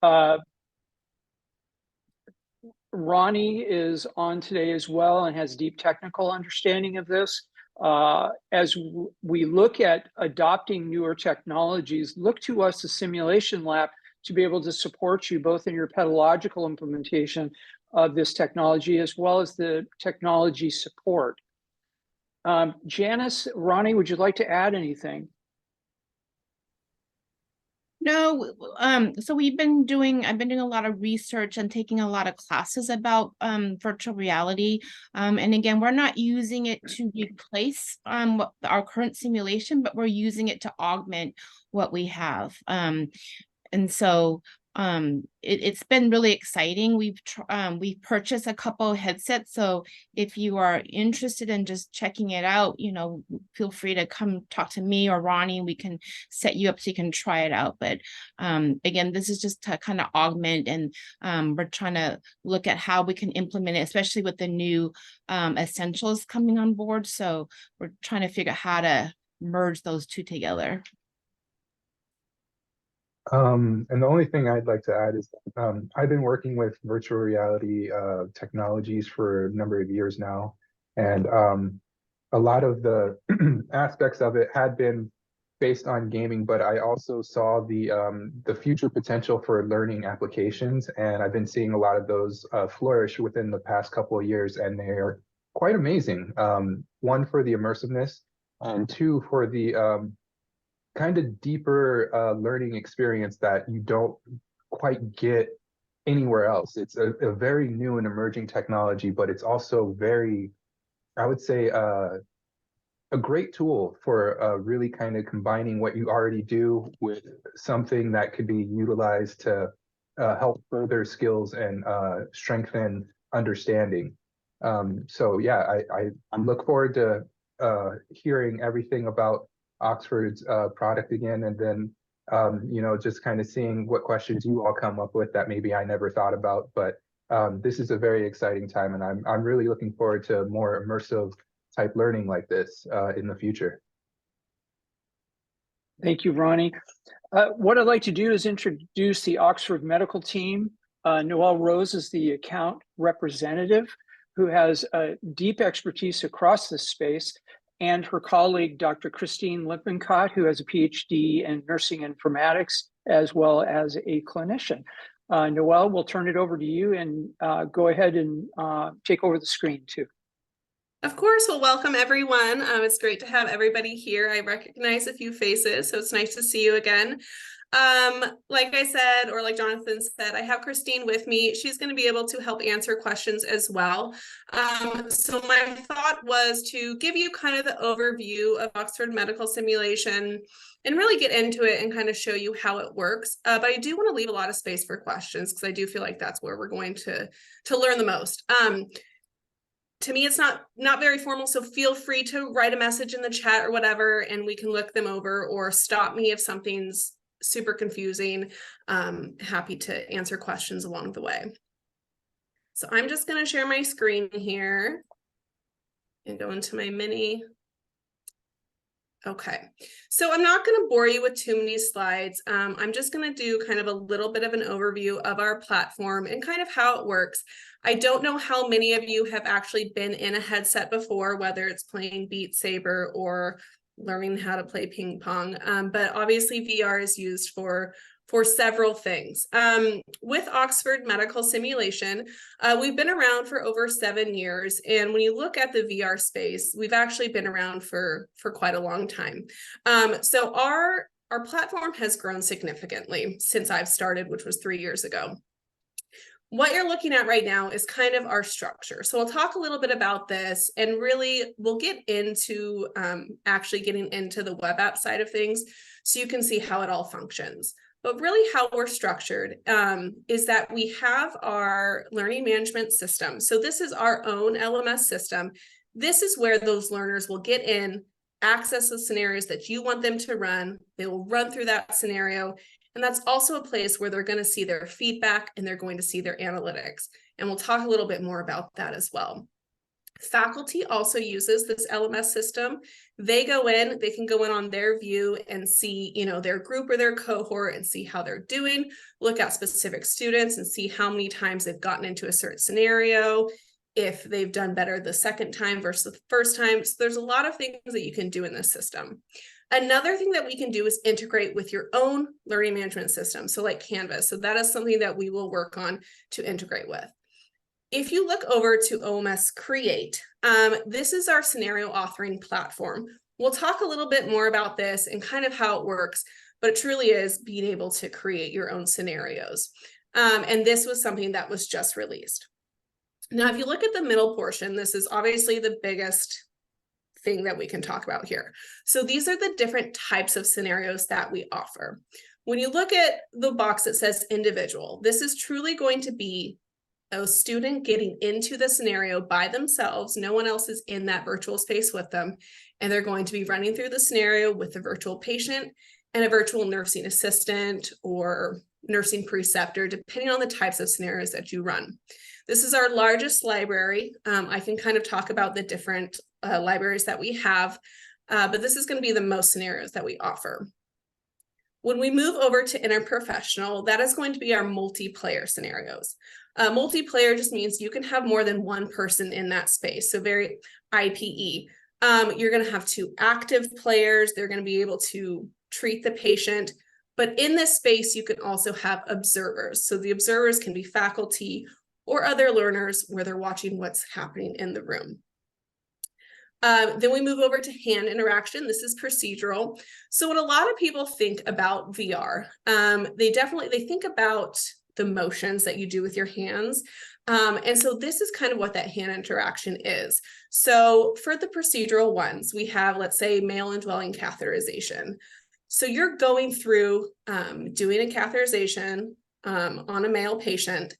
Uh, Ronnie is on today as well and has deep technical understanding of this. As we look at adopting newer technologies, look to us, the simulation lab, to be able to support you both in your pedagogical implementation of this technology as well as the technology support. Janice, Ronnie, would you like to add anything? No, so I've been doing a lot of research and taking a lot of classes about virtual reality. And again, we're not using it to replace our current simulation, but we're using it to augment what we have. And so it's been really exciting. We've purchased a couple of headsets, so if you are interested in just checking it out, feel free to come talk to me or Ronnie. We can set you up so you can try it out. But again, this is just to kind of augment, and we're trying to look at how we can implement it, especially with the new essentials coming on board. So we're trying to figure out how to merge those two together. And the only thing I'd like to add is that, I've been working with virtual reality technologies for a number of years now, and a lot of the aspects of it had been based on gaming, but I also saw the future potential for learning applications, and I've been seeing a lot of those flourish within the past couple of years, and they are quite amazing. One, for the immersiveness, and two, for the kind of deeper learning experience that you don't quite get anywhere else. It's a very new and emerging technology, but it's also very, I would say, a great tool for really kind of combining what you already do with something that could be utilized to help further skills and strengthen understanding. So yeah, I look forward to hearing everything about Oxford's product again, and then just kind of seeing what questions you all come up with that maybe I never thought about. But this is a very exciting time, and I'm really looking forward to more immersive type learning like this in the future. Thank you, Ronnie. What I'd like to do is introduce the Oxford medical team. Noelle Rose is the account representative who has deep expertise across this space, and her colleague, Dr. Christine Lippincott, who has a PhD in nursing informatics, as well as a clinician. Noelle, we'll turn it over to you, and go ahead and take over the screen too. Of course. Well, welcome everyone. It's great to have everybody here. I recognize a few faces, so it's nice to see you again. Like I said, or like Jonathan said, I have Christine with me. She's going to be able to help answer questions as well. So my thought was to give you kind of the overview of Oxford Medical Simulation and really get into it and kind of show you how it works. But I do want to leave a lot of space for questions, because I do feel like that's where we're going to learn the most. To me, it's not very formal, so feel free to write a message in the chat or whatever, and we can look them over, or stop me if something's super confusing. Happy to answer questions along the way. So I'm just going to share my screen here and go into my mini. Okay, so I'm not going to bore you with too many slides. I'm just going to do kind of a little bit of an overview of our platform and kind of how it works. I don't know how many of you have actually been in a headset before, whether it's playing Beat Saber or learning how to play ping pong, but obviously VR is used for several things. With Oxford Medical Simulation, we've been around for over 7 years, and when you look at the VR space, we've actually been around for quite a long time. So our platform has grown significantly since I've started, which was 3 years ago. What you're looking at right now is kind of our structure. So I'll talk a little bit about this, and really we'll get into actually getting into the web app side of things so you can see how it all functions. But really how we're structured is that we have our learning management system. So this is our own LMS system. This is where those learners will get in, access the scenarios that you want them to run. They will run through that scenario. And that's also a place where they're going to see their feedback and they're going to see their analytics. And we'll talk a little bit more about that as well. Faculty also uses this LMS system. They can go in on their view and see, their group or their cohort and see how they're doing, look at specific students and see how many times they've gotten into a certain scenario, if they've done better the second time versus the first time. So there's a lot of things that you can do in this system. Another thing that we can do is integrate with your own learning management system. So like Canvas. So that is something that we will work on to integrate with. If you look over to OMS Create, this is our scenario authoring platform. We'll talk a little bit more about this and kind of how it works, but it truly is being able to create your own scenarios. And this was something that was just released. Now, if you look at the middle portion, this is obviously the biggest thing that we can talk about here. So these are the different types of scenarios that we offer. When you look at the box that says individual, this is truly going to be a student getting into the scenario by themselves. No one else is in that virtual space with them. And they're going to be running through the scenario with a virtual patient and a virtual nursing assistant or nursing preceptor, depending on the types of scenarios that you run. This is our largest library. I can kind of talk about the different libraries that we have, but this is going to be the most scenarios that we offer. When we move over to interprofessional, that is going to be our multiplayer scenarios. Multiplayer just means you can have more than one person in that space. So very IPE. You're going to have 2 active players. They're going to be able to treat the patient. But in this space, you can also have observers. So the observers can be faculty or other learners where they're watching what's happening in the room. Then we move over to hand interaction. This is procedural. So when a lot of people think about VR, they think about the motions that you do with your hands. And so this is kind of what that hand interaction is. So for the procedural ones, we have, let's say, male indwelling catheterization. So you're going through doing a catheterization on a male patient.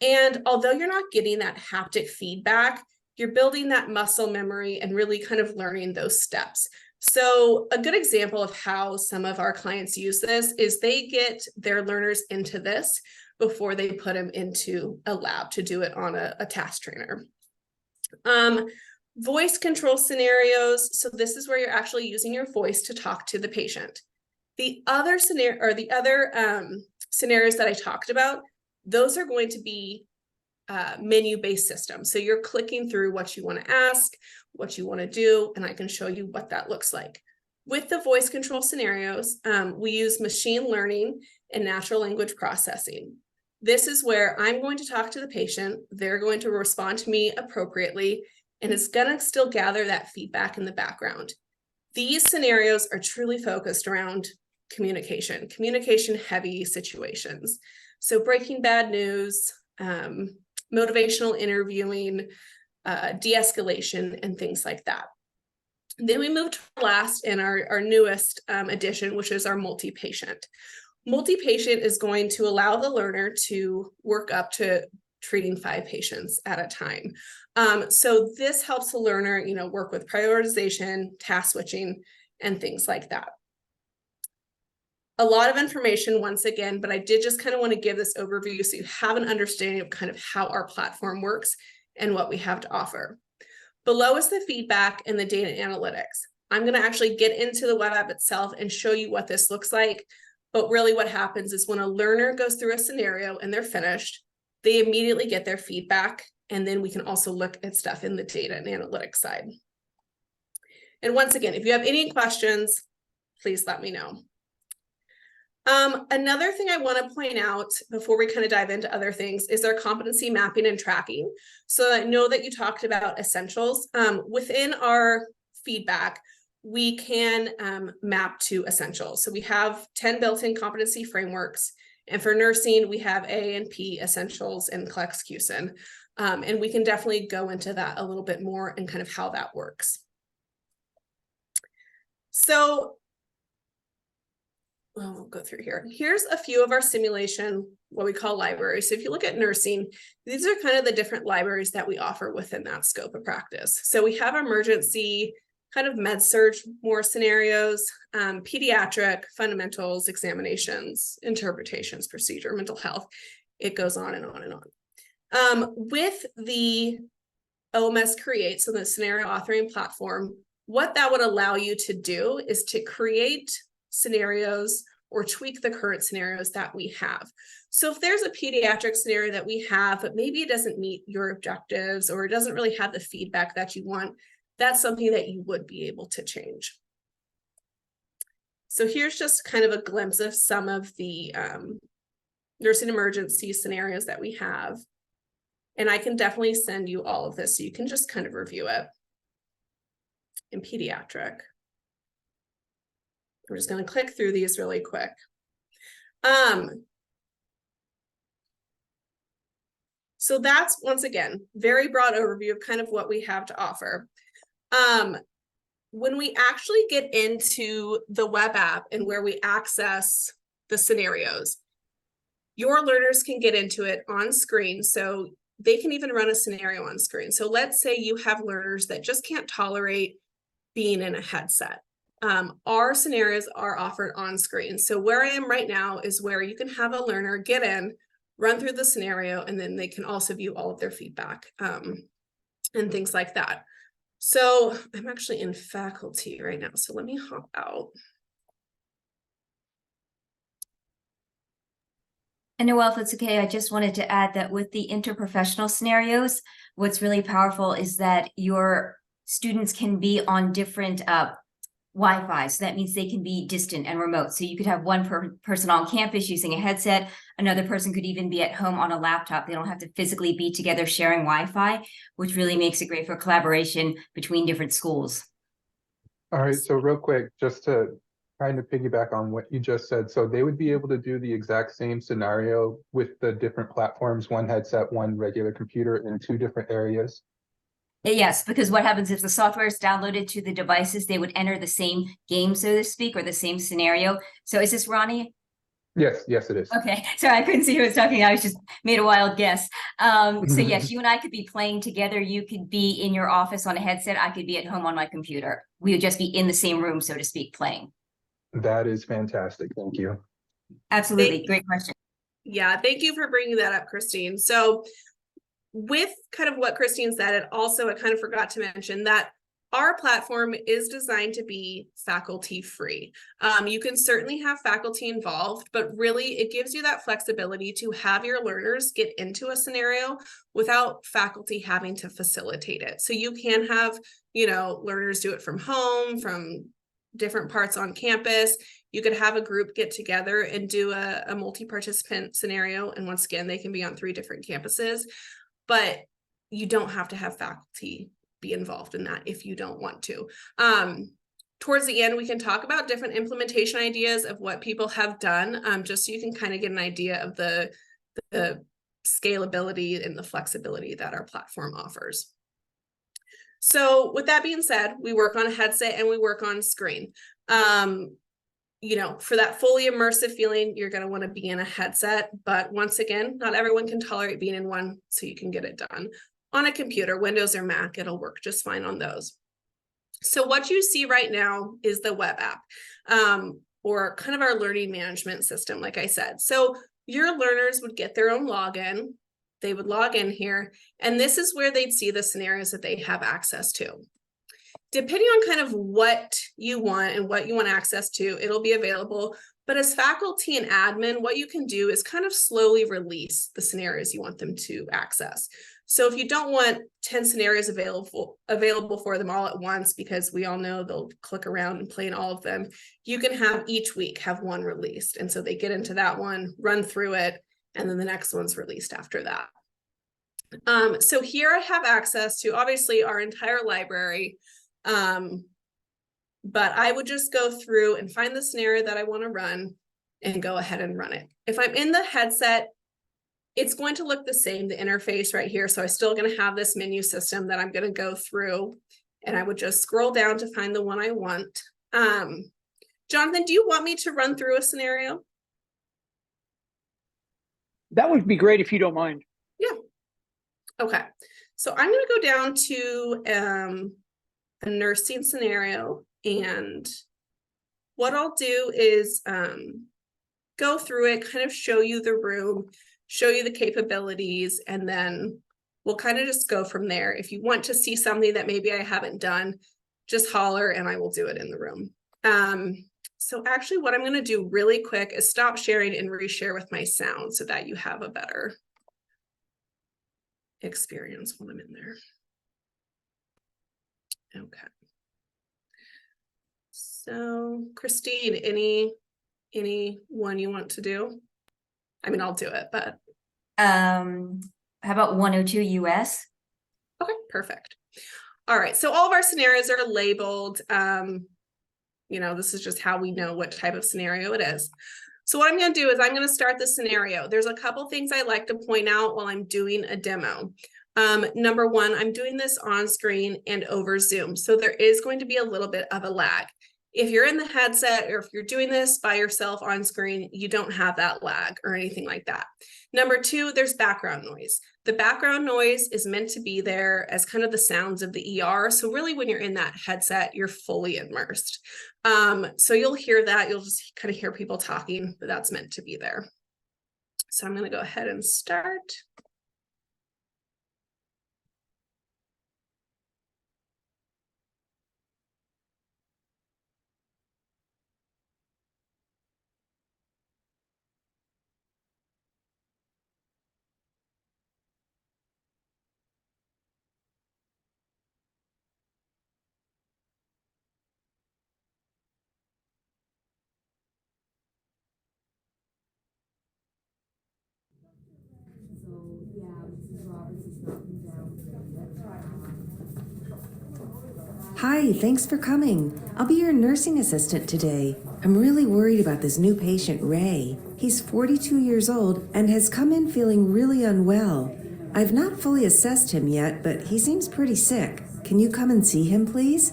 And although you're not getting that haptic feedback, you're building that muscle memory and really kind of learning those steps. So a good example of how some of our clients use this is they get their learners into this before they put them into a lab to do it on a task trainer. Voice control scenarios. So this is where you're actually using your voice to talk to the patient. The other scenario or the other scenarios that I talked about, those are going to be menu-based systems. So you're clicking through what you want to ask, what you want to do, and I can show you what that looks like. With the voice control scenarios, we use machine learning and natural language processing. This is where I'm going to talk to the patient, they're going to respond to me appropriately, and it's going to still gather that feedback in the background. These scenarios are truly focused around communication heavy situations. So breaking bad news, motivational interviewing, de-escalation, and things like that. Then we move to last in our newest addition, which is our multi-patient. Multi-patient is going to allow the learner to work up to treating 5 patients at a time. So this helps the learner, work with prioritization, task switching, and things like that. A lot of information once again, but I did just kind of want to give this overview so you have an understanding of kind of how our platform works and what we have to offer. Below is the feedback and the data analytics. I'm going to actually get into the web app itself and show you what this looks like. But really what happens is when a learner goes through a scenario and they're finished, they immediately get their feedback. And then we can also look at stuff in the data and analytics side. And once again, if you have any questions, please let me know. Another thing I want to point out before we kind of dive into other things is our competency mapping and tracking. So I know that you talked about essentials. Within our feedback, we can map to essentials. So we have 10 built-in competency frameworks. And for nursing, we have A and P essentials and CLEX-QSIN. And we can definitely go into that a little bit more and kind of how that works. So we'll go through here. Here's a few of our simulation, what we call libraries. So if you look at nursing, these are kind of the different libraries that we offer within that scope of practice. So we have emergency, kind of med-surg more scenarios, pediatric, fundamentals, examinations, interpretations, procedure, mental health. It goes on and on and on. With the OMS creates, so the scenario authoring platform, what that would allow you to do is to create scenarios or tweak the current scenarios that we have. So if there's a pediatric scenario that we have, but maybe it doesn't meet your objectives or it doesn't really have the feedback that you want, that's something that you would be able to change. So here's just kind of a glimpse of some of the nursing emergency scenarios that we have. And I can definitely send you all of this so you can just kind of review it. In pediatric, we're just going to click through these really quick. So that's, once again, very broad overview of kind of what we have to offer. When we actually get into the web app and where we access the scenarios, your learners can get into it on screen. So they can even run a scenario on screen. So let's say you have learners that just can't tolerate being in a headset. Our scenarios are offered on screen. So where I am right now is where you can have a learner get in, run through the scenario, and then they can also view all of their feedback and things like that. So I'm actually in faculty right now. So let me hop out. And Noelle, if it's okay, I just wanted to add that with the interprofessional scenarios, what's really powerful is that your students can be on different Wi-Fi. So that means they can be distant and remote. So you could have one person on campus using a headset. Another person could even be at home on a laptop. They don't have to physically be together sharing Wi-Fi, which really makes it great for collaboration between different schools. All right, so real quick, just to kind of piggyback on what you just said. So they would be able to do the exact same scenario with the different platforms, one headset, one regular computer in 2 different areas. Yes, because what happens if the software is downloaded to the devices, they would enter the same game, so to speak, or the same scenario. So is this Ronnie? Yes, it is. Okay, sorry, I couldn't see who was talking. I was just made a wild guess. So yes, you and I could be playing together. You could be in your office on a headset. I could be at home on my computer. We would just be in the same room, so to speak, playing. That is fantastic. Thank you. Absolutely. Great question. Yeah, thank you for bringing that up, Christine. So with kind of what Christine said, it also, I kind of forgot to mention that our platform is designed to be faculty free. You can certainly have faculty involved, but really it gives you that flexibility to have your learners get into a scenario without faculty having to facilitate it. So you can have, learners do it from home, from different parts on campus. You could have a group get together and do a multi-participant scenario. And once again, they can be on 3 different campuses, but you don't have to have faculty be involved in that if you don't want to. Towards the end, we can talk about different implementation ideas of what people have done, just so you can kind of get an idea of the scalability and the flexibility that our platform offers. So with that being said, we work on a headset and we work on screen. For that fully immersive feeling, you're going to want to be in a headset. But once again, not everyone can tolerate being in one, so you can get it done. On a computer, Windows or Mac, it'll work just fine on those. So what you see right now is the web app, or kind of our learning management system, like I said. So your learners would get their own login. They would log in here, and this is where they'd see the scenarios that they have access to. Depending on kind of what you want and what you want access to, it'll be available. But as faculty and admin, what you can do is kind of slowly release the scenarios you want them to access. So if you don't want 10 scenarios available for them all at once, because we all know they'll click around and play in all of them, you can have each week have one released. And so they get into that one, run through it, and then the next one's released after that. So here I have access to obviously our entire library. But I would just go through and find the scenario that I want to run and go ahead and run it. If I'm in the headset, it's going to look the same, the interface right here. So I'm still going to have this menu system that I'm going to go through, and I would just scroll down to find the one I want. Jonathan, do you want me to run through a scenario? That would be great if you don't mind. Yeah. Okay. So I'm going to go down to a nursing scenario, and what I'll do is go through it, kind of show you the room, show you the capabilities, and then we'll kind of just go from there. If you want to see something that maybe I haven't done, just holler and I will do it in the room. So actually what I'm going to do really quick is stop sharing and reshare with my sound so that you have a better experience while I'm in there. Okay. So Christine, any one you want to do? I mean, I'll do it, but. How about 102 US? Okay, perfect. All right, so all of our scenarios are labeled. You know, this is just how we know what type of scenario it is. So what I'm going to do is I'm going to start the scenario. There's a couple things I like to point out while I'm doing a demo. Number one, I'm doing this on screen and over Zoom. So there is going to be a little bit of a lag. If you're in the headset or if you're doing this by yourself on screen, you don't have that lag or anything like that. Number two, there's background noise. The background noise is meant to be there as kind of the sounds of the ER. So really when you're in that headset, you're fully immersed. So you'll hear that, you'll just kind of hear people talking, but that's meant to be there. So I'm going to go ahead and start. Hi, thanks for coming. I'll be your nursing assistant today. I'm really worried about this new patient, Ray. He's 42 years old and has come in feeling really unwell. I've not fully assessed him yet, but he seems pretty sick. Can you come and see him, please?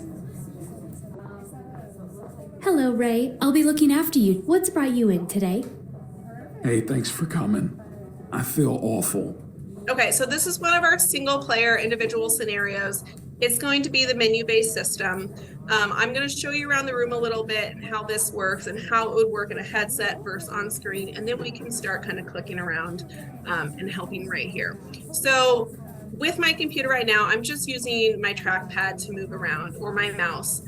Hello, Ray. I'll be looking after you. What's brought you in today? Hey, thanks for coming. I feel awful. Okay, so this is one of our single player individual scenarios. It's going to be the menu-based system. I'm going to show you around the room a little bit and how this works and how it would work in a headset versus on screen, and then we can start kind of clicking around and helping right here. So with my computer right now, I'm just using my trackpad to move around, or my mouse.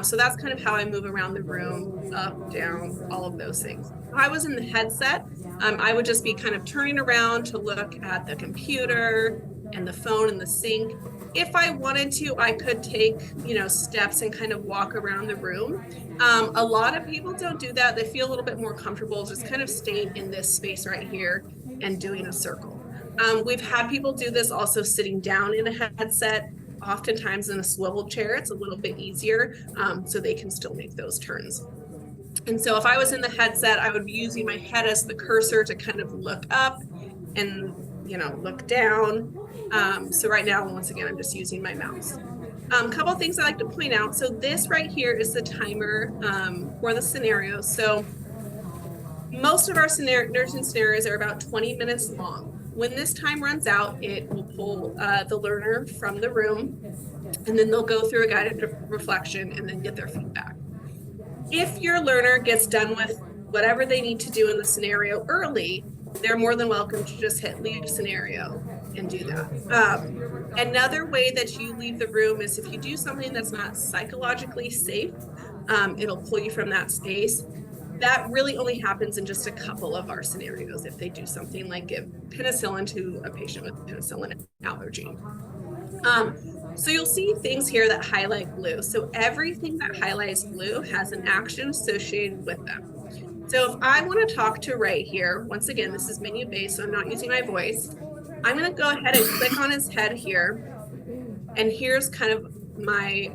So that's kind of how I move around the room, up, down, all of those things. If I was in the headset, I would just be kind of turning around to look at the computer and the phone and the sink. If I wanted to, I could take, steps and kind of walk around the room. A lot of people don't do that. They feel a little bit more comfortable just kind of staying in this space right here and doing a circle. We've had people do this also sitting down in a headset. Oftentimes in a swivel chair, it's a little bit easier, so they can still make those turns. And so if I was in the headset, I would be using my head as the cursor to kind of look up and, look down. So right now, once again, I'm just using my mouse. A couple of things I like to point out. So this right here is the timer for the scenario. So most of our nursing scenarios are about 20 minutes long. When this time runs out, it will pull the learner from the room, and then they'll go through a guided reflection and then get their feedback. If your learner gets done with whatever they need to do in the scenario early, they're more than welcome to just hit leave scenario and do that. Another way that you leave the room is if you do something that's not psychologically safe, it'll pull you from that space. That really only happens in just a couple of our scenarios. If they do something like give penicillin to a patient with penicillin allergy. So you'll see things here that highlight blue. So everything that highlights blue has an action associated with them. So if I want to talk to Ray here, once again, this is menu based, so I'm not using my voice. I'm going to go ahead and click on his head here. And here's kind of my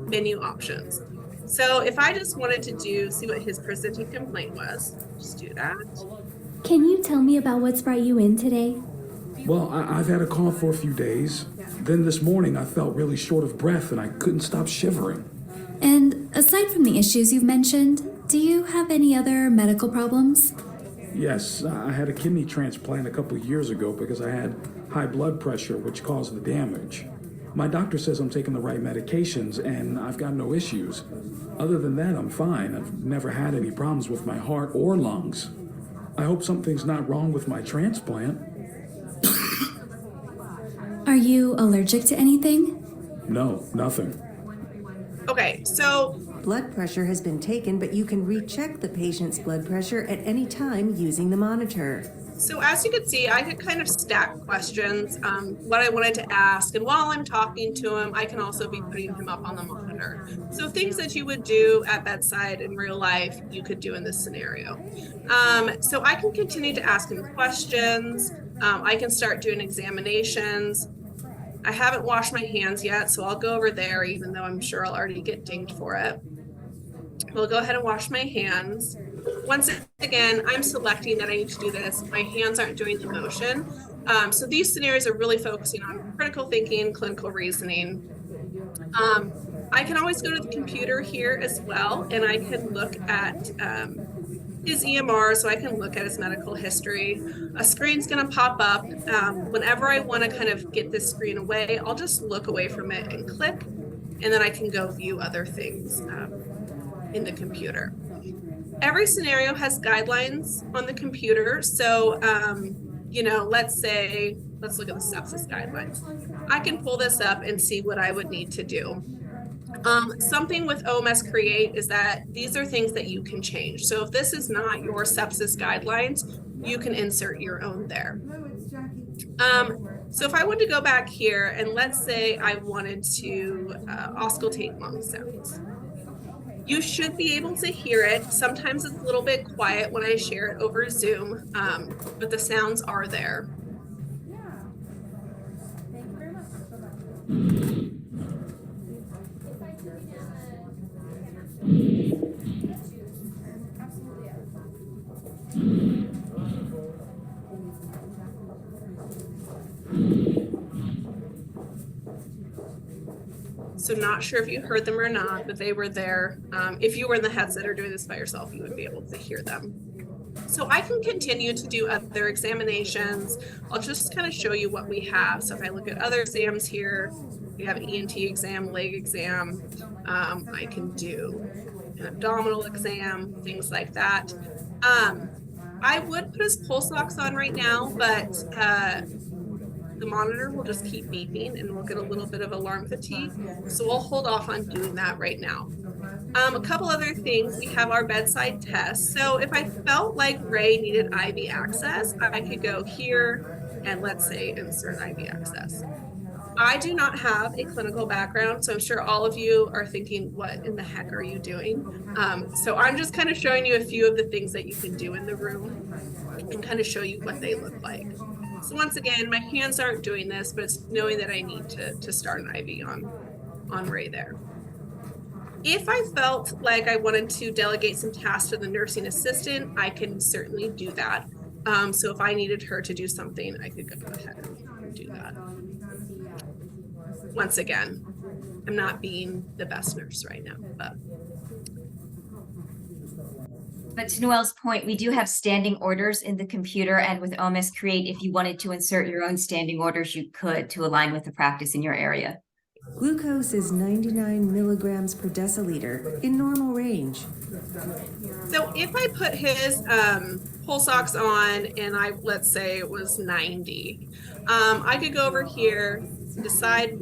menu options. So if I just wanted to see what his presenting complaint was, just do that. Can you tell me about what's brought you in today? Well, I've had a cough for a few days. Then this morning I felt really short of breath and I couldn't stop shivering. And aside from the issues you've mentioned, do you have any other medical problems? Yes, I had a kidney transplant a couple of years ago because I had high blood pressure, which caused the damage. My doctor says I'm taking the right medications and I've got no issues. Other than that, I'm fine. I've never had any problems with my heart or lungs. I hope something's not wrong with my transplant. Are you allergic to anything? No, nothing. Okay, so Blood pressure has been taken, but you can recheck the patient's blood pressure at any time using the monitor. as you can see, I could kind of stack questions, what I wanted to ask. And while I'm talking to him, I can also be putting him up on the monitor. So things that you would do at bedside in real life, you could do in this scenario. So I can continue to ask him questions. I can start doing examinations. I haven't washed my hands yet, so I'll go over there, even though I'm sure I'll already get dinged for it. We'll go ahead and wash my hands. Once again, I'm selecting that I need to do this. My hands aren't doing the motion. So these scenarios are really focusing on critical thinking, clinical reasoning. I can always go to the computer here as well, and I can look at his EMR, so I can look at his medical history. A screen's gonna pop up. Whenever I wanna kind of get this screen away, I'll just look away from it and click, and then I can go view other things in the computer. Every scenario has guidelines on the computer. So, you know, let's look at the sepsis guidelines. I can pull this up and see what I would need to do. Something with OMS Create is that these are things that you can change. So if this is not your sepsis guidelines, you can insert your own there. So if I wanted to go back here and let's say I wanted to auscultate lung sounds, you should be able to hear it. Sometimes it's a little bit quiet when I share it over Zoom, but the sounds are there. So not sure if you heard them or not, but they were there. If you were in the headset or doing this by yourself, you would be able to hear them. So I can continue to do other examinations. I'll just kind of show you what we have. So if I look at other exams here, we have an ENT exam, leg exam. I can do an abdominal exam, things like that. I would put his pulse ox on right now, but the monitor will just keep beeping and we'll get a little bit of alarm fatigue. So we'll hold off on doing that right now. A couple other things, we have our bedside test. So if I felt like Ray needed IV access, I could go here and let's say insert IV access. I do not have a clinical background, so I'm sure all of you are thinking, what in the heck are you doing? So I'm just kind of showing you a few of the things that you can do in the room and kind of show you what they look like. So once again, my hands aren't doing this, but it's knowing that I need to start an IV on Ray there. If I felt like I wanted to delegate some tasks to the nursing assistant, I can certainly do that. So if I needed her to do something, I could go ahead and do that. Once again, I'm not being the best nurse right now, But to Noelle's point, we do have standing orders in the computer, and with OMS Create, if you wanted to insert your own standing orders, you could to align with the practice in your area. Glucose is 99 milligrams per deciliter in normal range. So if I put his pulse ox on and let's say it was 90, I could go over here, decide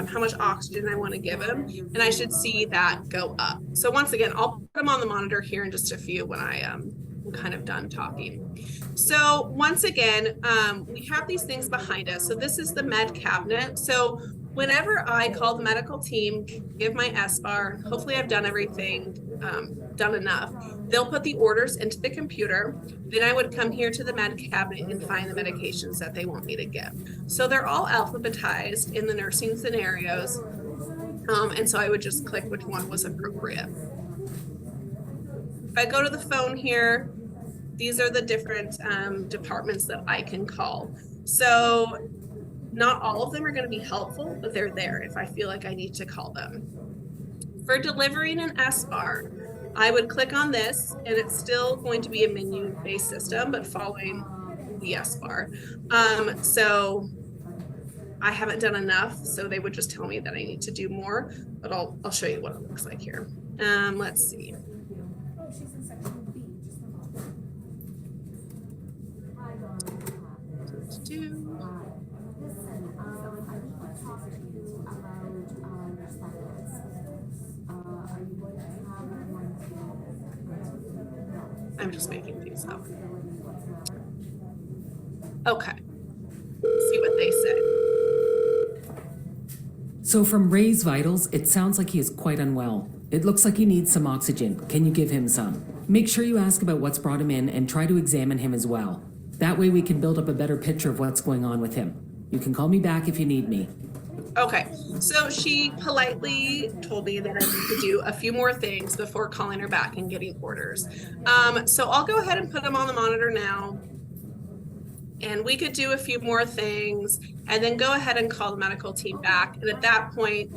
how much oxygen I want to give him, and I should see that go up. So once again, I'll put him on the monitor here in just a few when I'm kind of done talking. So once again, we have these things behind us. So this is the med cabinet. So whenever I call the medical team, give my SBAR, hopefully I've done everything, done enough. They'll put the orders into the computer. Then I would come here to the med cabinet and find the medications that they want me to give. So they're all alphabetized in the nursing scenarios. And so I would just click which one was appropriate. If I go to the phone here, these are the different departments that I can call. So not all of them are going to be helpful, but they're there if I feel like I need to call them. For delivering an SBAR, I would click on this, and it's still going to be a menu-based system, but following the SBAR. So I haven't done enough, so they would just tell me that I need to do more, but I'll show you what it looks like here. Let's see. I'm just making things up. Okay. Let's see what they say. So from Ray's vitals, it sounds like he is quite unwell. It looks like he needs some oxygen. Can you give him some? Make sure you ask about what's brought him in and try to examine him as well. That way we can build up a better picture of what's going on with him. You can call me back if you need me. Okay, so she politely told me that I need to do a few more things before calling her back and getting orders. So I'll go ahead and put them on the monitor now. And we could do a few more things and then go ahead and call the medical team back. And at that point,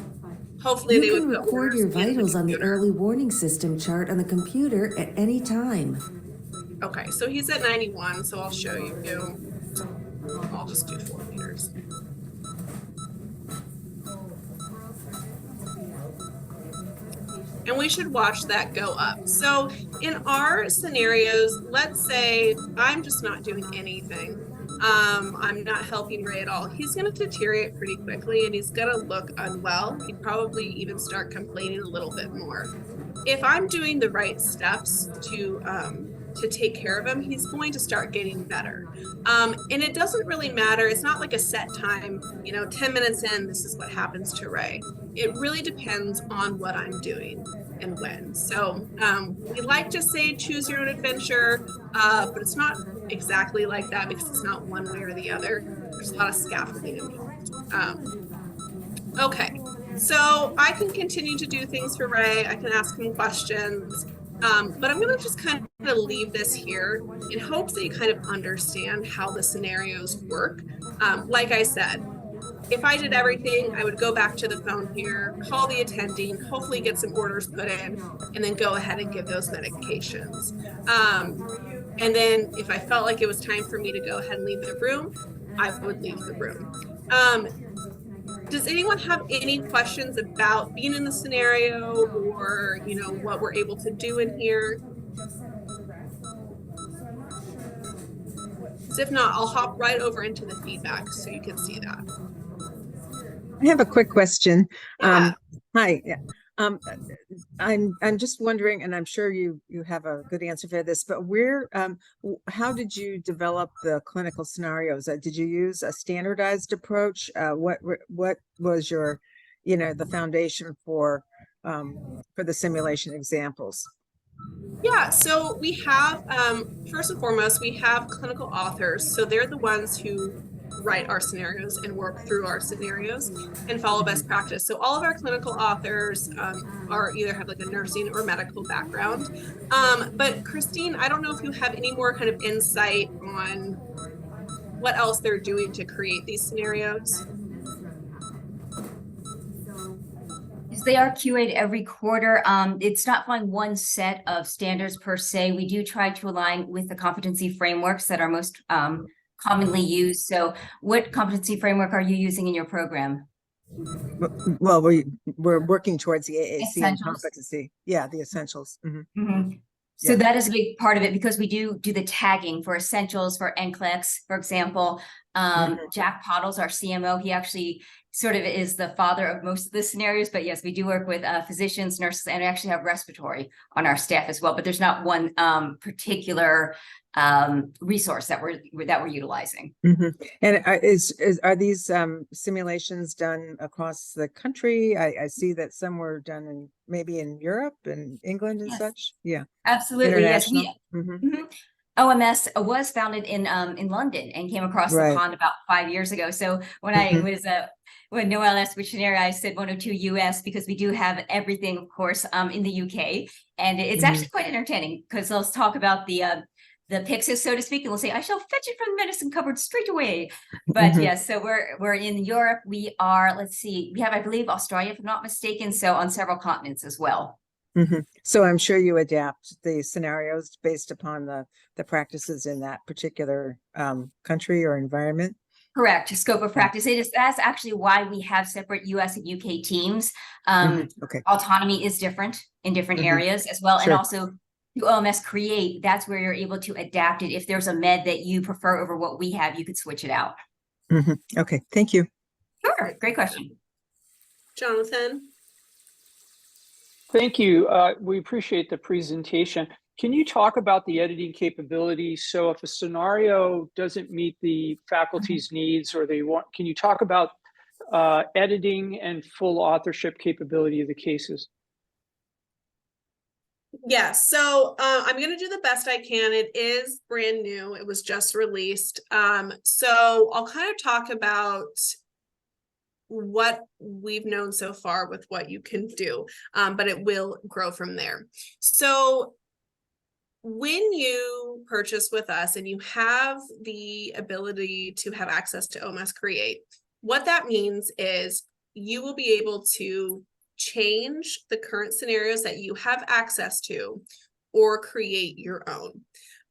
hopefully they You would can put record orders your in the vitals on the computer. early warning system chart on the computer at any time. Okay, so he's at 91, so I'll show you. I'll just do 4 meters. And we should watch that go up. So in our scenarios, let's say I'm just not doing anything. I'm not helping Ray at all. He's going to deteriorate pretty quickly and he's going to look unwell. He'd probably even start complaining a little bit more. If I'm doing the right steps to take care of him, he's going to start getting better. And it doesn't really matter. It's not like a set time, 10 minutes in, this is what happens to Ray. It really depends on what I'm doing and when. So we like to say choose your own adventure, but it's not exactly like that because it's not one way or the other. There's a lot of scaffolding involved. Okay, so I can continue to do things for Ray. I can ask him questions. But I'm going to just kind of leave this here in hopes that you kind of understand how the scenarios work. Like I said, if I did everything, I would go back to the phone here, call the attending, hopefully get some orders put in, and then go ahead and give those medications. And then if I felt like it was time for me to go ahead and leave the room, I would leave the room. Does anyone have any questions about being in the scenario or, what we're able to do in here? So if not, I'll hop right over into the feedback so you can see that. I have a quick question. Yeah. Hi. Yeah. I'm just wondering, and I'm sure you have a good answer for this, but how did you develop the clinical scenarios? Did you use a standardized approach? What was your, the foundation for the simulation examples? Yeah, so we have, first and foremost, we have clinical authors. So they're the ones who write our scenarios and work through our scenarios and follow best practice. So all of our clinical authors are either have like a nursing or medical background. But Christine, I don't know if you have any more kind of insight on what else they're doing to create these scenarios. They are QA'd every quarter. It's not following one set of standards per se. We do try to align with the competency frameworks that are most commonly used. So what competency framework are you using in your program? Well, we're working towards the AAC and Essentials. competency. Yeah, the essentials. Mm-hmm. Mm-hmm. So Yeah. that is a big part of it because we do the tagging for essentials for NCLEX, for example. Jack Pottles, our CMO, he actually sort of is the father of most of the scenarios, but yes, we do work with physicians, nurses, and we actually have respiratory on our staff as well, but there's not one particular resource that we're utilizing. Mm-hmm. And are these simulations done across the country? I see that some were done maybe in Europe and England and Yes. such. Yeah, Absolutely. Yes. International. OMS was founded in London and came across the Right. pond about 5 years ago. So when I was when Noelle asked which scenario, I said 102 US because we do have everything, of course, in the UK, and it's actually quite entertaining because let's talk about the Pyxis, so to speak, and we'll say, I shall fetch it from the medicine cupboard straight away. But yes, so we're in Europe. We are, let's see, we have, I believe, Australia, if I'm not mistaken. So on several continents as well. So I'm sure you adapt the scenarios based upon the practices in that particular country or environment. Correct. Scope of practice. That's actually why we have separate US and UK teams. Okay. Autonomy is different in different areas as well. Sure. And also to OMS Create, that's where you're able to adapt it. If there's a med that you prefer over what we have, you could switch it out. Okay. Thank you. Sure. Great question. Jonathan? Thank you. We appreciate the presentation. Can you talk about the editing capability? So if a scenario doesn't meet the faculty's needs or they want, can you talk about editing and full authorship capability of the cases? Yeah, so I'm going to do the best I can. It is brand new. It was just released. So I'll kind of talk about what we've known so far with what you can do, but it will grow from there. So when you purchase with us and you have the ability to have access to OMS Create, what that means is you will be able to change the current scenarios that you have access to or create your own.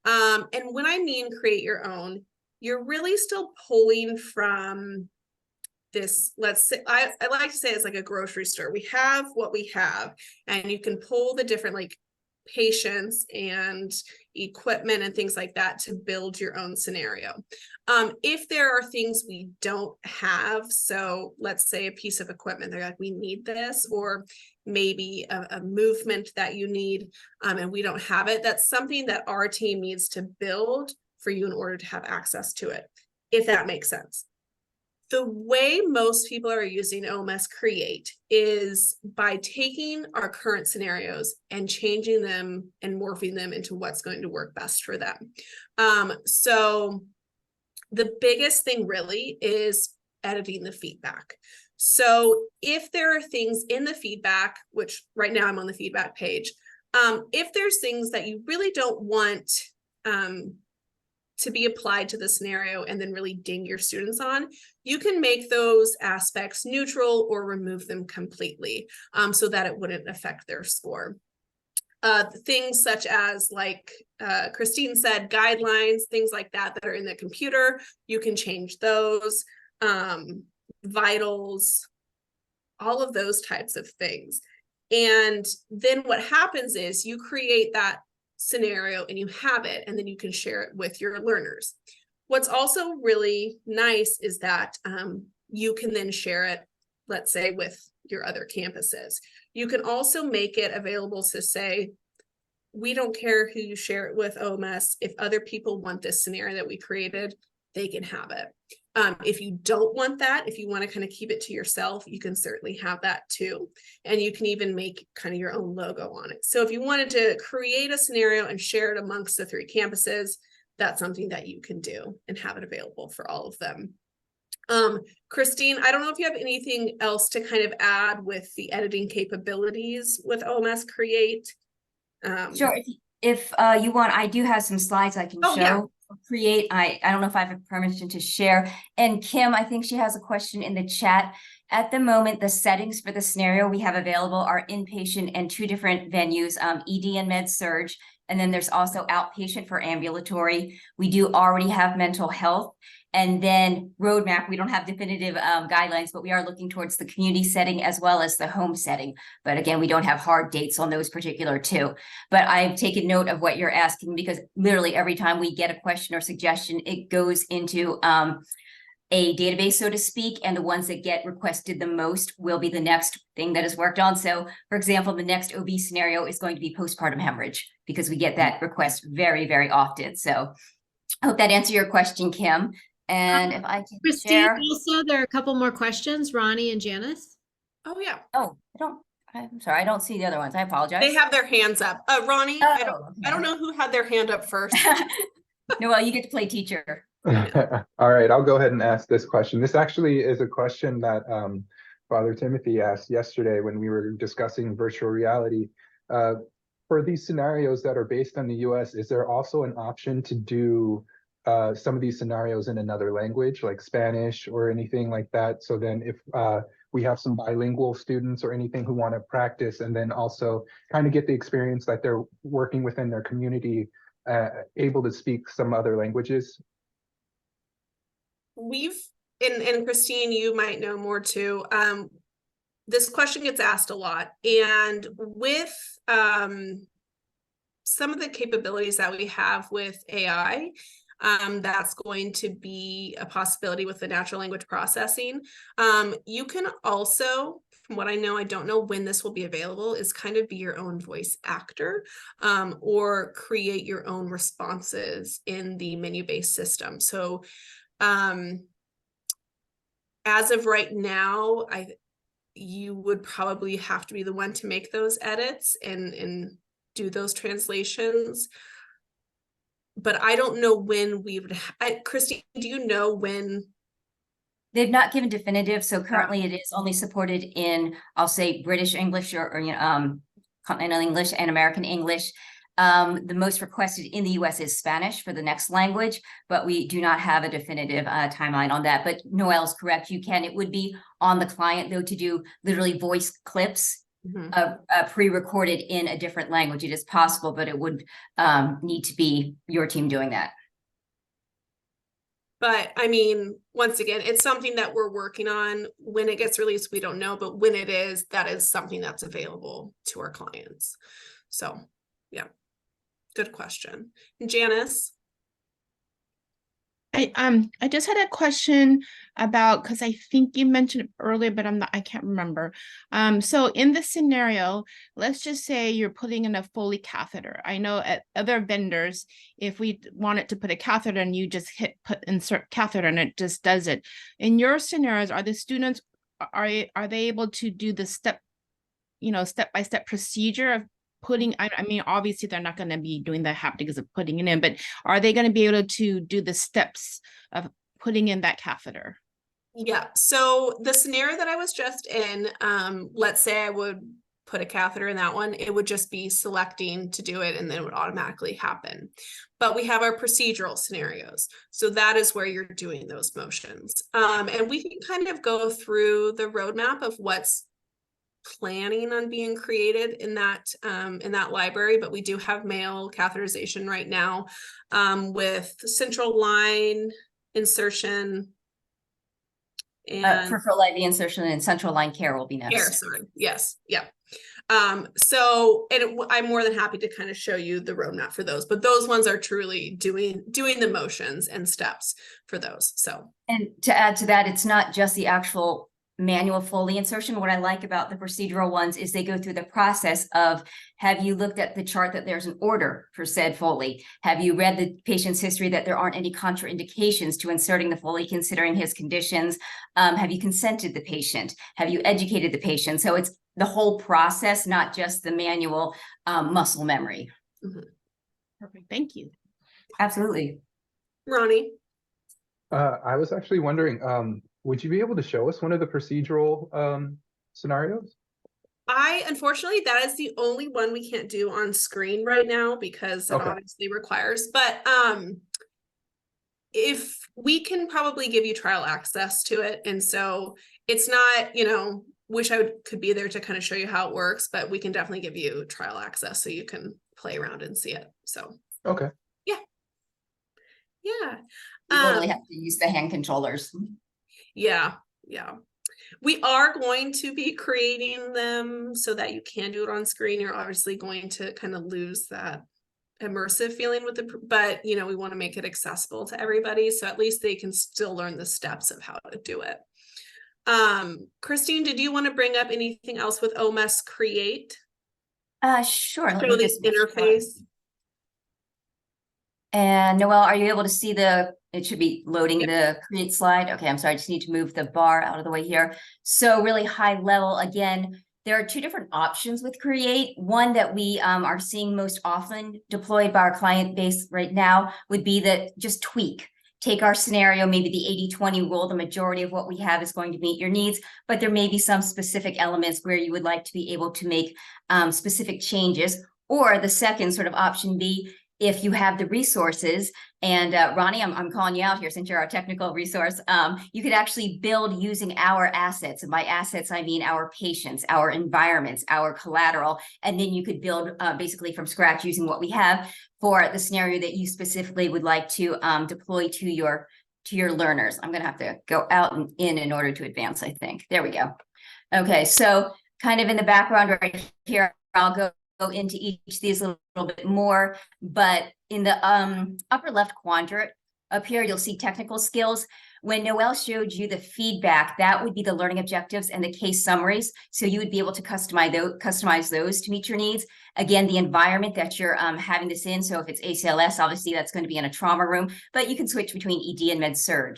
And when I mean create your own, you're really still pulling from this, let's say, I like to say it's like a grocery store. We have what we have, and you can pull the different like patients and equipment and things like that to build your own scenario. If there are things we don't have, so let's say a piece of equipment, they're like, we need this, or maybe a movement that you need, and we don't have it, that's something that our team needs to build for you in order to have access to it, if that makes sense. The way most people are using OMS Create is by taking our current scenarios and changing them and morphing them into what's going to work best for them. So the biggest thing really is editing the feedback. So if there are things in the feedback, which right now I'm on the feedback page, if there's things that you really don't want to be applied to the scenario and then really ding your students on, you can make those aspects neutral or remove them completely, so that it wouldn't affect their score. Things such as, like Christine said, guidelines, things like that that are in the computer, you can change those, vitals, all of those types of things. And then what happens is you create that scenario and you have it, and then you can share it with your learners. What's also really nice is that you can then share it, let's say, with your other campuses. You can also make it available to say, we don't care who you share it with, OMS. If other people want this scenario that we created, they can have it. If you don't want that, if you want to kind of keep it to yourself, you can certainly have that too. And you can even make kind of your own logo on it. So if you wanted to create a scenario and share it amongst the 3 campuses, that's something that you can do and have it available for all of them. Christine, I don't know if you have anything else to kind of add with the editing capabilities with OMS Create. Sure. If you want, I do have some slides I can show. Yeah. Create. I don't know if I have permission to share. And Kim, I think she has a question in the chat. At the moment, the settings for the scenario we have available are inpatient and 2 different venues, ED and med surge. And then there's also outpatient for ambulatory. We do already have mental health. And then roadmap, we don't have definitive guidelines, but we are looking towards the community setting as well as the home setting. But again, we don't have hard dates on those particular 2. But I've taken note of what you're asking, because literally every time we get a question or suggestion, it goes into a database, so to speak, and the ones that get requested the most will be the next thing that is worked on. So for example, the next OB scenario is going to be postpartum hemorrhage, because we get that request very, very often. So I hope that answered your question, Kim. And if I can Christine, share. also, there are a couple more questions, Ronnie and Janice. Oh, yeah. Oh, I'm sorry, I don't see the other ones. I apologize. They have their hands up. Ronnie, Oh, I don't know who had their hand up first. No, well, you get to play teacher. All right, I'll go ahead and ask this question. This actually is a question that Father Timothy asked yesterday when we were discussing virtual reality. For these scenarios that are based on the US, is there also an option to do some of these scenarios in another language, like Spanish or anything like that? So then if we have some bilingual students or anything who want to practice and then also kind of get the experience that they're working within their community, able to speak some other languages? And Christine, you might know more too. This question gets asked a lot, and with some of the capabilities that we have with AI, That's going to be a possibility with the natural language processing. You can also, from what I know, I don't know when this will be available, is kind of be your own voice actor, or create your own responses in the menu-based system. So as of right now, you would probably have to be the one to make those edits and do those translations. But I don't know when we would. Christine, do you know when? They've not given definitive, so currently it is only supported in, I'll say, British English or Continental English and American English. The most requested in the US is Spanish for the next language, but we do not have a definitive timeline on that. But Noelle's correct, you can. It would be on the client, though, to do literally voice clips pre-recorded in a different language. It is possible, but it would need to be your team doing that. But I mean, once again, it's something that we're working on. When it gets released, we don't know, but when it is, that is something that's available to our clients. So yeah, good question. Janice? I just had a question about, because I think you mentioned it earlier, but I can't remember. So in this scenario, let's just say you're putting in a Foley catheter. I know at other vendors, if we wanted to put a catheter and you just insert catheter and it just does it. In your scenarios, are the students, are they able to do the step-by-step procedure of putting, I mean, obviously they're not going to be doing the haptics of putting it in, but are they going to be able to do the steps of putting in that catheter? Yeah, so the scenario that I was just in, let's say I would put a catheter in that one, it would just be selecting to do it and then it would automatically happen. But we have our procedural scenarios. So that is where you're doing those motions. And we can kind of go through the roadmap of what's planning on being created in that library, but we do have male catheterization right now, with central line insertion and peripheral IV insertion and central line care will be next. Care, sorry. Yes, yeah. So I'm more than happy to kind of show you the roadmap for those, but those ones are truly doing the motions and steps for those. So, and to add to that, it's not just the actual manual Foley insertion. What I like about the procedural ones is they go through the process of, have you looked at the chart that there's an order for said Foley? Have you read the patient's history that there aren't any contraindications to inserting the Foley considering his conditions? Have you consented the patient? Have you educated the patient? So it's the whole process, not just the manual muscle memory. Perfect, thank you. Absolutely. Ronnie? I was actually wondering, would you be able to show us one of the procedural scenarios? Unfortunately, that is the only one we can't do on screen right now because it obviously requires, but if we can probably give you trial access to it. And so it's not, wish I could be there to kind of show you how it works, but we can definitely give you trial access so you can play around and see it. So, okay. Yeah. You totally have to use the hand controllers. Yeah. We are going to be creating them so that you can do it on screen. You're obviously going to kind of lose that immersive feeling with but we want to make it accessible to everybody. So at least they can still learn the steps of how to do it. Christine, did you want to bring up anything else with OMS Create? Sure. Show the interface. And Noelle, are you able to see it should be loading the Create slide? Okay, I'm sorry, I just need to move the bar out of the way here. So really high level, again, there are two different options with Create. One that we are seeing most often deployed by our client base right now would be that just tweak. Take our scenario, maybe the 80-20 rule, the majority of what we have is going to meet your needs, but there may be some specific elements where you would like to be able to make specific changes. Or the second sort of option B, if you have the resources, and Ronnie, I'm calling you out here since you're our technical resource, you could actually build using our assets. And by assets, I mean our patients, our environments, our collateral, and then you could build basically from scratch using what we have for the scenario that you specifically would like to deploy to your learners. I'm gonna have to go out and in order to advance, I think. There we go. Okay, so kind of in the background right here, I'll go into each of these a little bit more, but in the upper left quadrant, Up here, you'll see technical skills. When Noelle showed you the feedback, that would be the learning objectives and the case summaries. So you would be able to customize those to meet your needs. Again, the environment that you're having this in. So if it's ACLS, obviously that's going to be in a trauma room, but you can switch between ED and Med-Surg.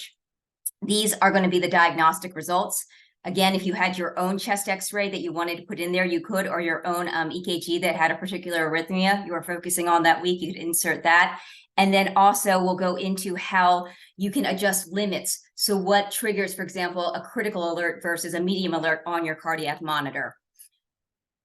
These are going to be the diagnostic results. Again, if you had your own chest x-ray that you wanted to put in there, you could, or your own EKG that had a particular arrhythmia you were focusing on that week, you could insert that. And then also we'll go into how you can adjust limits. So what triggers, for example, a critical alert versus a medium alert on your cardiac monitor.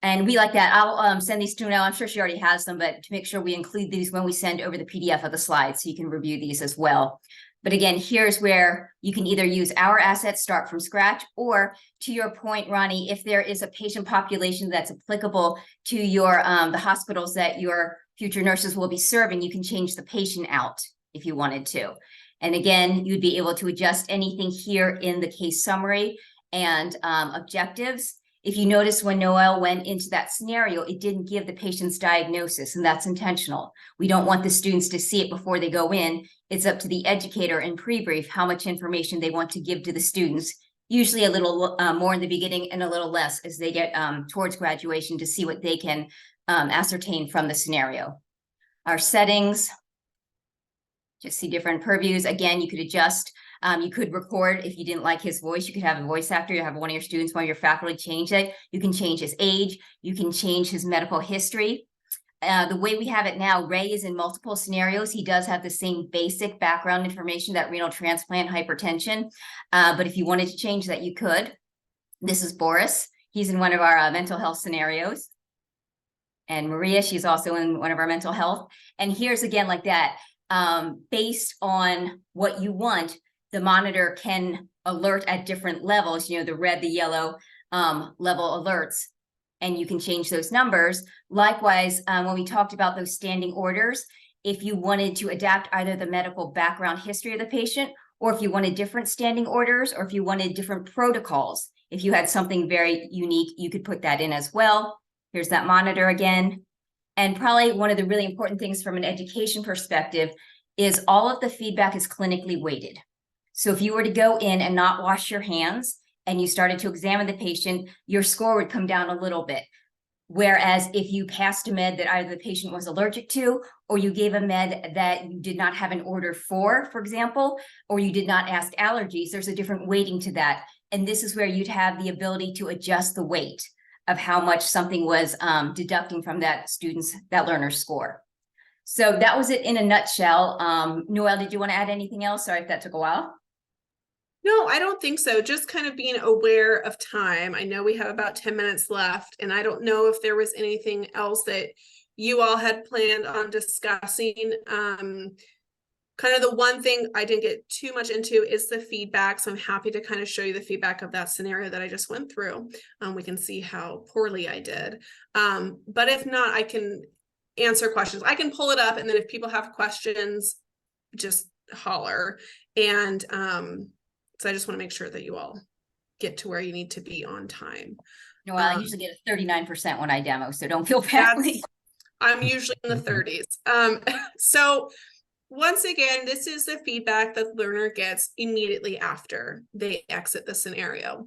And we like that. I'll send these to Noelle. I'm sure she already has them, but to make sure we include these when we send over the PDF of the slides, so you can review these as well. But again, here's where you can either use our assets, start from scratch, or to your point, Ronnie, if there is a patient population that's applicable to your the hospitals that your future nurses will be serving, you can change the patient out if you wanted to. And again, you'd be able to adjust anything here in the case summary and objectives. If you notice, when Noelle went into that scenario, it didn't give the patient's diagnosis, and that's intentional. We don't want the students to see it before they go in. It's up to the educator in pre-brief how much information they want to give to the students, usually a little more in the beginning and a little less as they get towards graduation, to see what they can ascertain from the scenario. Our settings, just see different purviews. Again, you could adjust. You could record if you didn't like his voice. You could have a voice actor. You have one of your students, one of your faculty change it. You can change his age. You can change his medical history. The way we have it now, Ray is in multiple scenarios. He does have the same basic background information, that renal transplant, hypertension. But if you wanted to change that, you could. This is Boris. He's in one of our mental health scenarios. And Maria, she's also in one of our mental health. And here's again like that. Based on what you want, the monitor can alert at different levels, you know, the red, the yellow level alerts, and you can change those numbers. Likewise, when we talked about those standing orders, if you wanted to adapt either the medical background history of the patient, or if you wanted different standing orders, or if you wanted different protocols, if you had something very unique, you could put that in as well. Here's that monitor again. And probably one of the really important things from an education perspective is all of the feedback is clinically weighted. So if you were to go in and not wash your hands and you started to examine the patient, your score would come down a little bit. Whereas if you passed a med that either the patient was allergic to, or you gave a med that you did not have an order for example, or you did not ask allergies, there's a different weighting to that. And this is where you'd have the ability to adjust the weight of how much something was deducting from that learner's score. So that was it in a nutshell. Noelle, did you want to add anything else? Sorry if that took a while. No, I don't think so. Just kind of being aware of time. I know we have about 10 minutes left, and I don't know if there was anything else that you all had planned on discussing. Kind of the one thing I didn't get too much into is the feedback. So I'm happy to kind of show you the feedback of that scenario that I just went through. We can see how poorly I did. But if not, I can answer questions. I can pull it up, and then if people have questions, just holler. And so I just want to make sure that you all get to where you need to be on time. Well, I usually get a 39% when I demo, so don't feel badly. I'm usually in the 30s. So once again, this is the feedback that the learner gets immediately after they exit the scenario.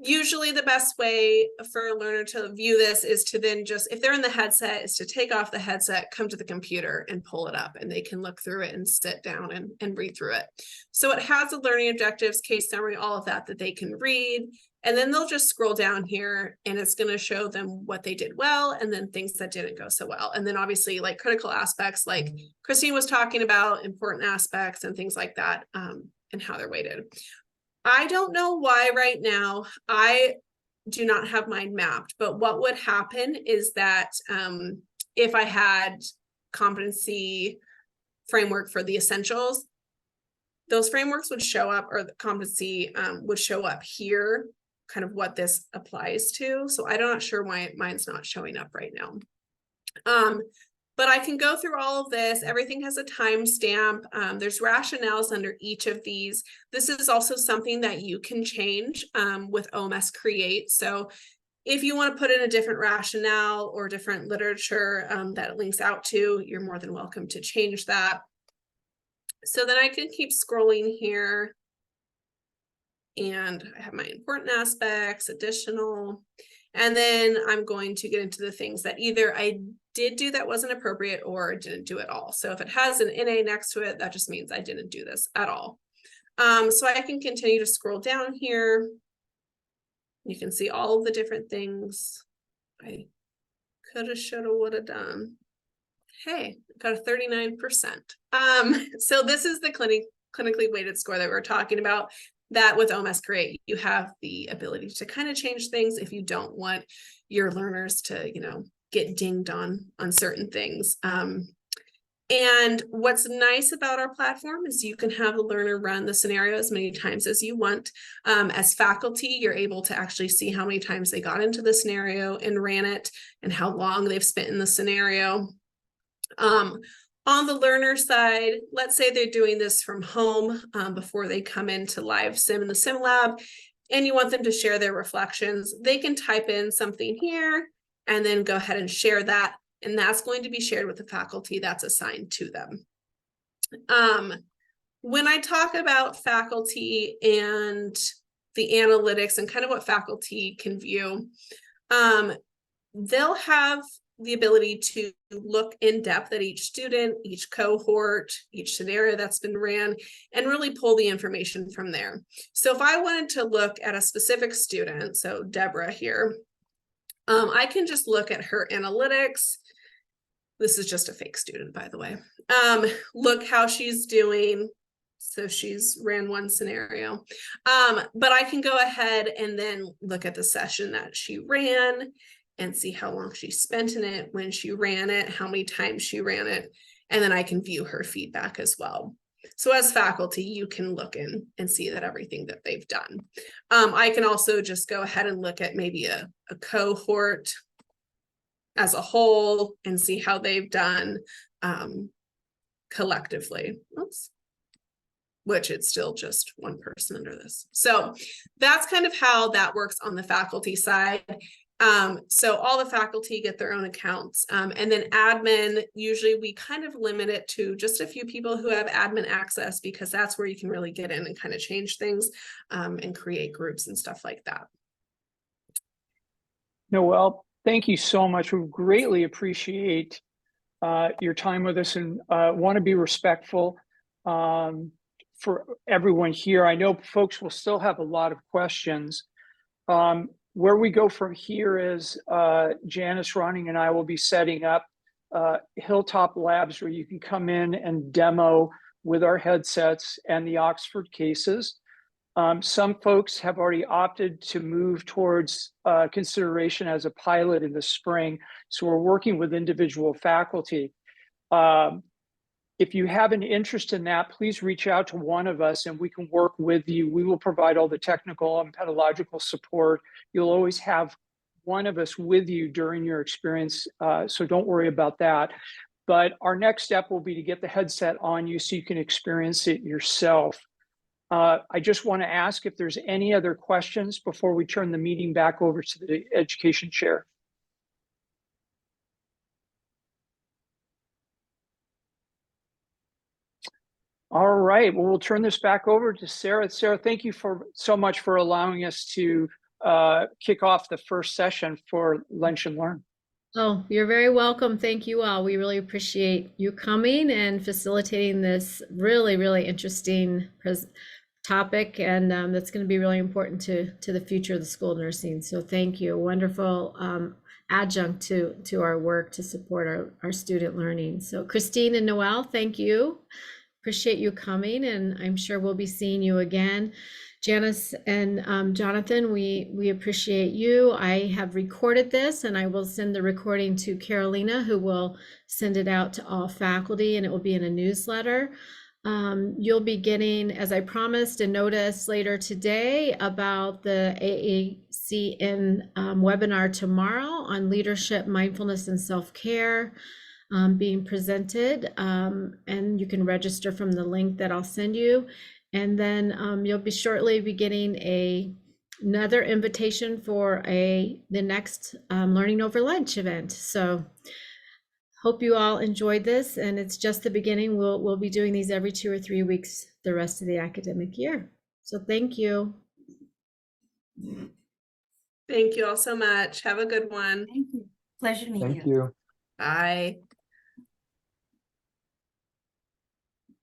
Usually the best way for a learner to view this is to then just, if they're in the headset, is to take off the headset, come to the computer and pull it up, and they can look through it and sit down and read through it. So it has the learning objectives, case summary, all of that they can read. And then they'll just scroll down here and it's going to show them what they did well and then things that didn't go so well. And then obviously like critical aspects like Christine was talking about, important aspects and things like that, and how they're weighted. I don't know why right now I do not have mine mapped, but what would happen is that if I had competency framework for the essentials, those frameworks would show up, or the competency would show up here, kind of what this applies to. So I'm not sure why mine's not showing up right now. But I can go through all of this. Everything has a timestamp. There's rationales under each of these. This is also something that you can change with OMS Create. So if you want to put in a different rationale or different literature that it links out to, you're more than welcome to change that. So then I can keep scrolling here. And I have my important aspects, additional, and then I'm going to get into the things that either I did do that wasn't appropriate or didn't do at all. So if it has an NA next to it, that just means I didn't do this at all. So I can continue to scroll down here. You can see all of the different things I coulda, shoulda, woulda done. Hey, got a 39%. So this is the clinically weighted score that we're talking about. That with OMS Create, you have the ability to kind of change things if you don't want your learners to, get dinged on certain things. And what's nice about our platform is you can have the learner run the scenario as many times as you want. As faculty, you're able to actually see how many times they got into the scenario and ran it and how long they've spent in the scenario. On the learner side, let's say they're doing this from home before they come into live sim in the sim lab, and you want them to share their reflections. They can type in something here and then go ahead and share that. And that's going to be shared with the faculty that's assigned to them. When I talk about faculty and the analytics and kind of what faculty can view, they'll have the ability to look in depth at each student, each cohort, each scenario that's been ran, and really pull the information from there. So if I wanted to look at a specific student, so Deborah here, I can just look at her analytics. This is just a fake student, by the way. Look how she's doing. So she's ran one scenario, but I can go ahead and then look at the session that she ran and see how long she spent in it, when she ran it, how many times she ran it, and then I can view her feedback as well. So as faculty, you can look in and see that everything that they've done. I can also just go ahead and look at maybe a cohort as a whole and see how they've done collectively. Oops. Which it's still just one person under this. So that's kind of how that works on the faculty side. So all the faculty get their own accounts, and then admin, usually we kind of limit it to just a few people who have admin access, because that's where you can really get in and kind of change things and create groups and stuff like that. Noelle, thank you so much. We greatly appreciate your time with us, and want to be respectful for everyone here. I know folks will still have a lot of questions. Where we go from here is Janice, Ronnie, and I will be setting up Hilltop Labs where you can come in and demo with our headsets and the Oxford cases. Some folks have already opted to move towards consideration as a pilot in the spring. So we're working with individual faculty. If you have an interest in that, please reach out to one of us and we can work with you. We will provide all the technical and pedagogical support. You'll always have one of us with you during your experience, so don't worry about that. But our next step will be to get the headset on you so you can experience it yourself. I just want to ask if there's any other questions before we turn the meeting back over to the education chair. All right, well, we'll turn this back over to Sarah. Sarah, thank you so much for allowing us to kick off the first session for Lunch and Learn. Oh, you're very welcome. Thank you all. We really appreciate you coming and facilitating this really, really interesting topic, and that's going to be really important to the future of the school of nursing. So thank you. Wonderful adjunct to our work to support our student learning. So Christine and Noelle, thank you. Appreciate you coming, and I'm sure we'll be seeing you again. Janice and Jonathan, we appreciate you. I have recorded this, and I will send the recording to Carolina, who will send it out to all faculty, and it will be in a newsletter. You'll be getting, as I promised, a notice later today about the AACN webinar tomorrow on leadership, mindfulness, and self-care. Being presented, and you can register from the link that I'll send you. And then you'll be shortly be getting another invitation for the next Learning Over Lunch event. So hope you all enjoyed this, and it's just the beginning. We'll be doing these every 2 or 3 weeks the rest of the academic year. So thank you. Thank you all so much. Have a good one. Thank you. Pleasure to meet you. Thank you. Bye.